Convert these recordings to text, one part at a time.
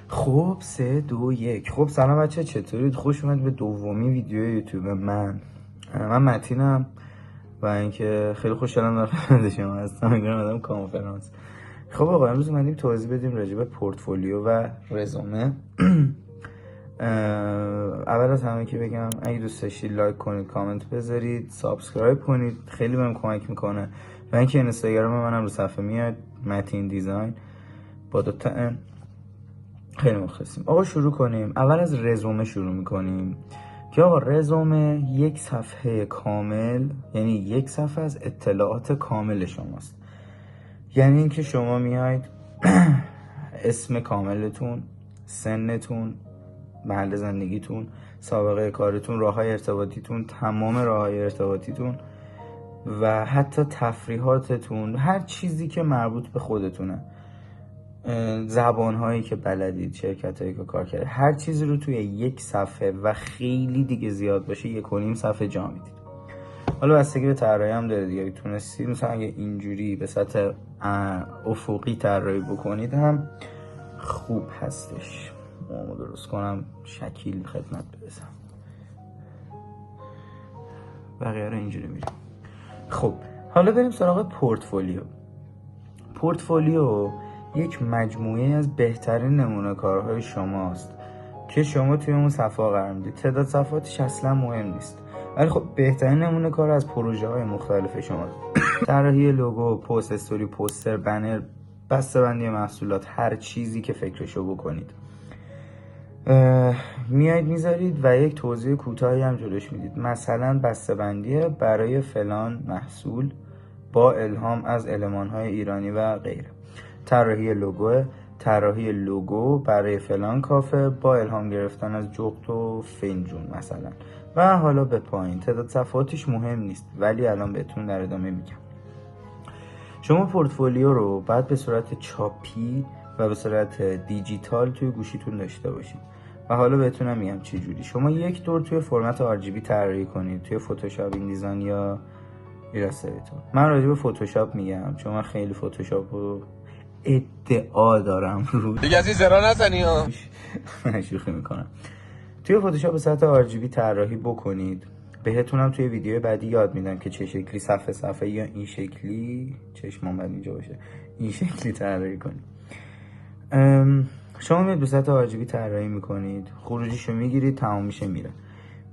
خب 3 2 1. خب سلام بچه، چطورید؟ خوش اومد به دومی ویدیو یوتیوب من متینم و اینکه خیلی خوشحالم در خدمت شما هستم. میگم کانفرانس. خب آقا امروز اومدیم توضیح بدیم راجع به پورتفولیو و رزومه. اول از همه که بگم اگه دوست داشتید لایک کنید، کامنت بذارید، سابسکرایب کنید، خیلی بهم کمک میکنه. و اینکه اینستاگرام منم رو صفحه میاد متین دیزاین با دوتا ان. خیلی مخلصیم. آقا شروع کنیم. اول از رزومه شروع میکنیم که آقا رزومه یک صفحه کامل، یعنی یک صفحه از اطلاعات کامل شماست. یعنی اینکه شما میاید اسم کاملتون، سنتون، محل زندگیتون، سابقه کارتون، راههای ارتباطیتون، تمام راههای ارتباطیتون و حتی تفریحاتتون، هر چیزی که مربوط به خودتونه، زبانهایی که بلدید، شرکتایی که کار کردید، هر چیزی رو توی یک صفحه و خیلی دیگه زیاد باشه 1.5 صفحه جا میدید. حالا بستگی به طراحی هم داره دیگه. تونستید مثلا اگه اینجوری به سطح افقی طراحی بکنید هم خوب هستش. ما درست کنم شکیل خدمت برسم، بقیه رو اینجوری میریم. خب حالا بریم سراغ پورتفولیو. پورتفولیو یک مجموعه از بهترین نمونه کارهای شماست که شما توی اون صفحه قرار میدید. تعداد صفحاتش اصلا مهم نیست، ولی خب بهترین نمونه کار از پروژه های مختلف شماست. طراحی لوگو، پست استوری، پوستر، بنر، بسته‌بندی محصولات، هر چیزی که فکرشو بکنید میایید میذارید و یک توضیح کوتاهی هم جلوش میدید. مثلا بسته‌بندی برای فلان محصول با الهام از المان‌های ایرانی و غیره. طراحی لوگو برای فلان کافه با الهام گرفتن از جغد و فنجون مثلا. و حالا به پایین. تعداد صفحاتش مهم نیست، ولی الان بهتون در ادامه میگم. شما پورتفولیو رو باید به صورت چاپی و به صورت دیجیتال توی گوشیتون داشته باشید. و حالا بهتونم میگم چه جوری. شما یک دور توی فرمت RGB طراحی کنید توی فتوشاپ، این دیزاین یا ایلاستریتور. من راجع به فتوشاپ میگم چون من خیلی فتوشاپ رو ادعا دارم رو دیگه از این زرا نزنی ها. شوخی میکنم. توی فتوشاپ به سطح RGB طراحی بکنید. بهتونم توی ویدیو بعدی یاد میدم که چه شکلی صفحه یا این شکلی چشمان بعد اینجا باشه، این شکلی طراحی کنید. شما میاد به سطح RGB طراحی میکنید، خروجیشو میگیرید، تمام میشه میره.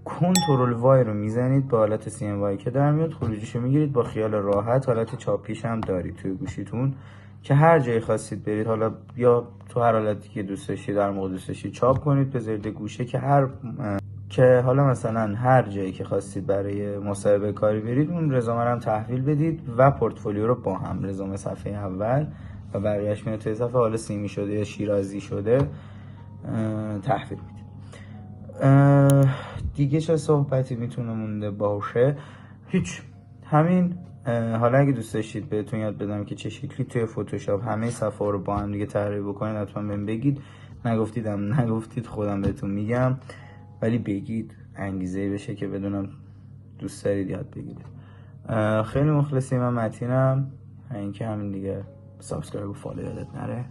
کنترل وای رو میزنید با حالت CMY که در میاد، خروجیشو میگیرید با خیال راحت. حالت چاپیش هم دارید توی گوشیتون که هر جایی خواستید برید، حالا یا تو هر حالتی که دوست داشتید، در موقع دوست داشتید چاپ کنید، بذارید گوشه که حالا مثلا هر جایی که خواستید برای مصاحبه کاری برید اون رزومه رو هم تحویل بدید و پورتفولیو رو با هم، رزومه صفحه اول و بقیه‌اش میاد توی صفحه حالا سیمی شده یا شیرازی شده تحویل میدید. دیگه چه صحبتی میتونه مونده باشه؟ هیچ، همین. حالا اگه دوست داشتید بهتون یاد بدم که چه شکلی توی فتوشاپ همه صفحه رو با هم دیگه طراحی بکنید، حتما بهم بگید. نگفتید خودم بهتون میگم، ولی بگید انگیزه بشه که بدونم دوست دارید یاد بگیرید. خیلی مخلصیم. من متینم. اینکه همین دیگه، سابسکرایب و فالو یادت نره.